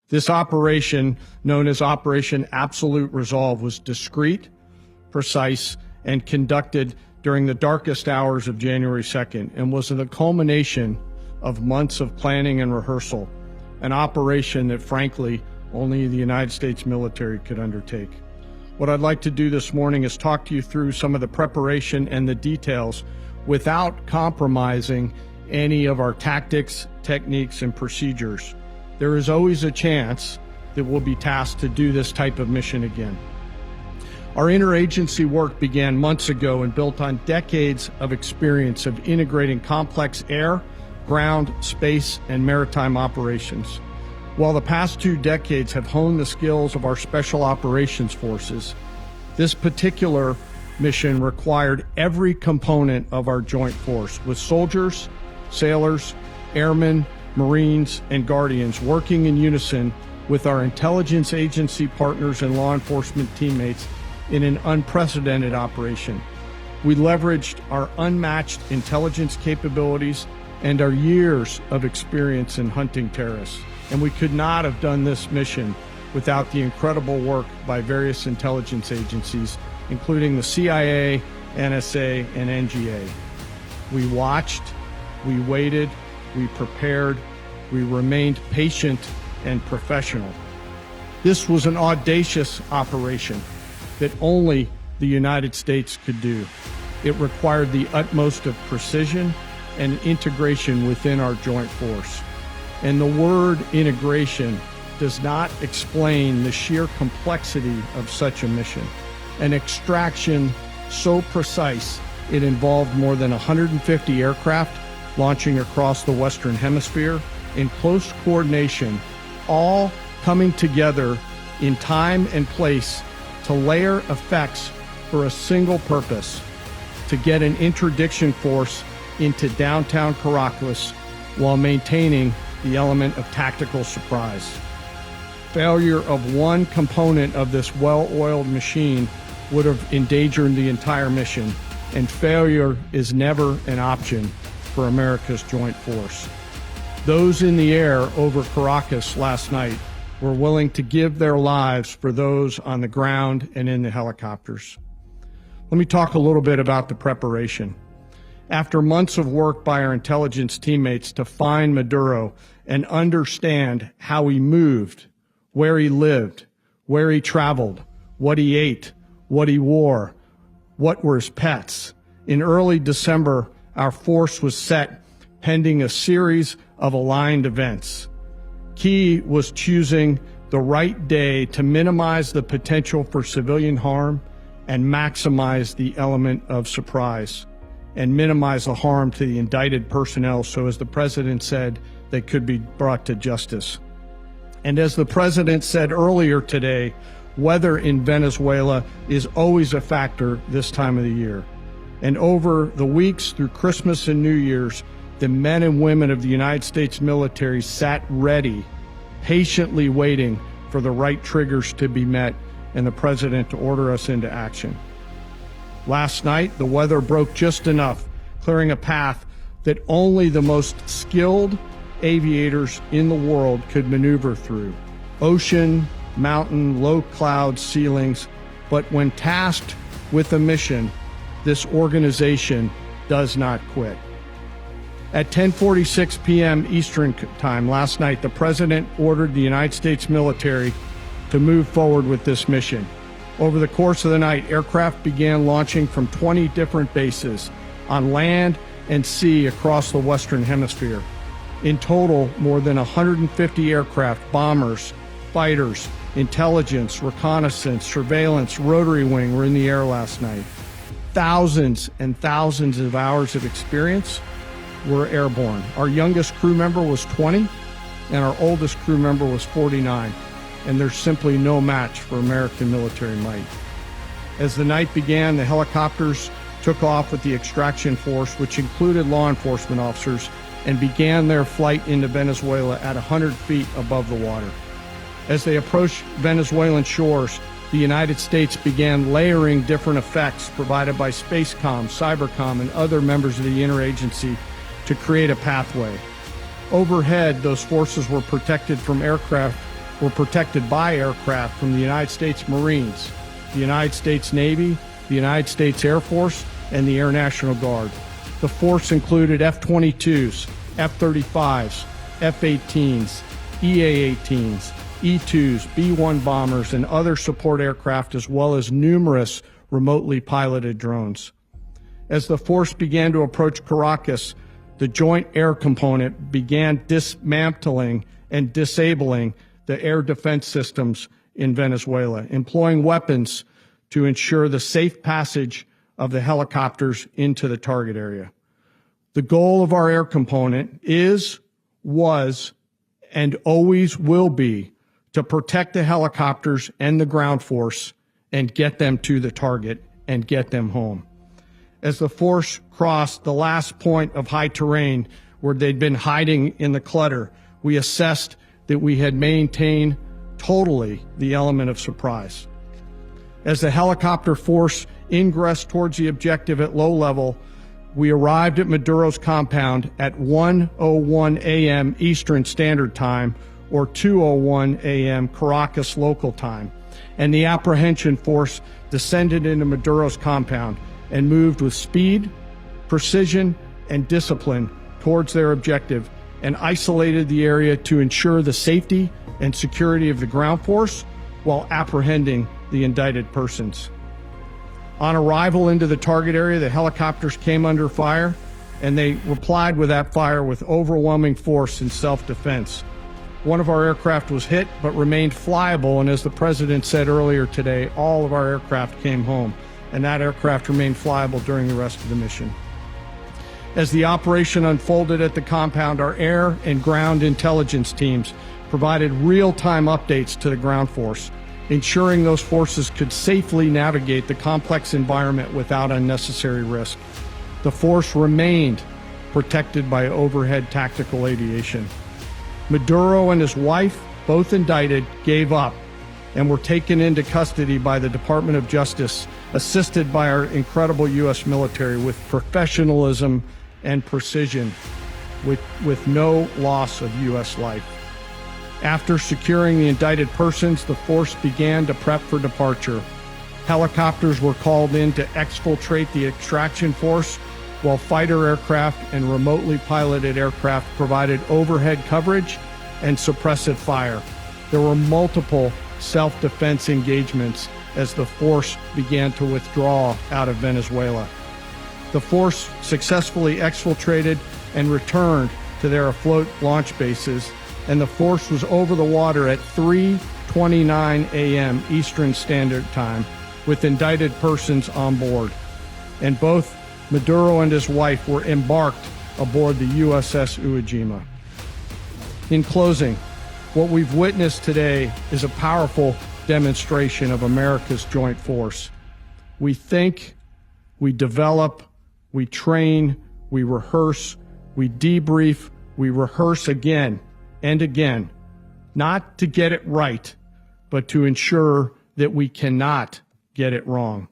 This operation, known as Operation Absolute Resolve, was discreet, precise, and conducted during the darkest hours of January 2nd and was the culmination of months of planning and rehearsal, an operation that, frankly, only the United States military could undertake. What I'd like to do this morning is talk to you through some of the preparation and the details without compromising any of our tactics, techniques, and procedures. There is always a chance that we'll be tasked to do this type of mission again. Our interagency work began months ago and built on decades of experience of integrating complex air, ground, space, and maritime operations. While the past 2 decades have honed the skills of our special operations forces, this particular mission required every component of our joint force, with soldiers, sailors, airmen, Marines, and Guardians working in unison with our intelligence agency partners and law enforcement teammates in an unprecedented operation. We leveraged our unmatched intelligence capabilities and our years of experience in hunting terrorists, and we could not have done this mission without the incredible work by various intelligence agencies, including the CIA, NSA, and NGA. We watched, we waited, we prepared, we remained patient and professional. This was an audacious operation that only the United States could do. It required the utmost of precision and integration within our joint force. And the word integration does not explain the sheer complexity of such a mission. An extraction so precise, it involved more than 150 aircraft launching across the Western Hemisphere in close coordination, all coming together in time and place to layer effects for a single purpose: to get an interdiction force into downtown Caracas while maintaining the element of tactical surprise. Failure of one component of this well-oiled machine would have endangered the entire mission, and failure is never an option for America's joint force. Those in the air over Caracas last night were willing to give their lives for those on the ground and in the helicopters. Let me talk a little bit about the preparation. After months of work by our intelligence teammates to find Maduro and understand how he moved, where he lived, where he traveled, what he ate, what he wore, what were his pets, in early December, our force was set pending a series of aligned events. Key was choosing the right day to minimize the potential for civilian harm and maximize the element of surprise, and minimize the harm to the indicted personnel so, as the president said, they could be brought to justice. And as the president said earlier today, weather in Venezuela is always a factor this time of the year. And over the weeks through Christmas and New Year's, the men and women of the United States military sat ready, patiently waiting for the right triggers to be met and the president to order us into action. Last night, the weather broke just enough, clearing a path that only the most skilled aviators in the world could maneuver through. Ocean, mountain, low cloud ceilings, but when tasked with a mission, this organization does not quit. At 10:46 p.m. Eastern Time last night, the president ordered the United States military to move forward with this mission. Over the course of the night, aircraft began launching from 20 different bases on land and sea across the Western Hemisphere. In total, more than 150 aircraft, bombers, fighters, intelligence, reconnaissance, surveillance, rotary wing were in the air last night. Thousands and thousands of hours of experience were airborne. Our youngest crew member was 20, and our oldest crew member was 49, and there's simply no match for American military might. As the night began, the helicopters took off with the extraction force, which included law enforcement officers, and began their flight into Venezuela at 100 feet above the water. As they approached Venezuelan shores, the United States began layering different effects provided by Spacecom, Cybercom, and other members of the interagency to create a pathway. Overhead, those forces were protected from aircraft were protected by aircraft from the United States Marines, the United States Navy, the United States Air Force, and the Air National Guard. The force included F-22s, F-35s, F-18s, EA-18s, E-2s, B-1 bombers, and other support aircraft, as well as numerous remotely piloted drones. As the force began to approach Caracas, the Joint Air Component began dismantling and disabling the air defense systems in Venezuela, employing weapons to ensure the safe passage of the helicopters into the target area. The goal of our air component is, was, and always will be to protect the helicopters and the ground force and get them to the target and get them home. As the force crossed the last point of high terrain where they'd been hiding in the clutter, we assessed that we had maintained totally the element of surprise. As the helicopter force ingressed towards the objective at low level, we arrived at Maduro's compound at 1:01 a.m. Eastern Standard Time, or 2:01 a.m. Caracas local time, and the apprehension force descended into Maduro's compound and moved with speed, precision, and discipline towards their objective, and isolated the area to ensure the safety and security of the ground force while apprehending the indicted persons. On arrival into the target area, the helicopters came under fire, and they replied with that fire with overwhelming force in self-defense. One of our aircraft was hit but remained flyable, and as the president said earlier today, all of our aircraft came home, and that aircraft remained flyable during the rest of the mission. As the operation unfolded at the compound, our air and ground intelligence teams provided real-time updates to the ground force, ensuring those forces could safely navigate the complex environment without unnecessary risk. The force remained protected by overhead tactical aviation. Maduro and his wife, both indicted, gave up and were taken into custody by the Department of Justice, assisted by our incredible U.S. military with professionalism and precision, with no loss of U.S. life. After securing the indicted persons, the force began to prep for departure. Helicopters were called in to exfiltrate the extraction force, while fighter aircraft and remotely piloted aircraft provided overhead coverage and suppressive fire. There were multiple self-defense engagements as the force began to withdraw out of Venezuela. The force successfully exfiltrated and returned to their afloat launch bases, and the force was over the water at 3:29 a.m. Eastern Standard Time with indicted persons on board. And both Maduro and his wife were embarked aboard the USS Iwo Jima. In closing, what we've witnessed today is a powerful demonstration of America's joint force. We think, we develop, we train, we rehearse, we debrief, we rehearse again and again, not to get it right, but to ensure that we cannot get it wrong.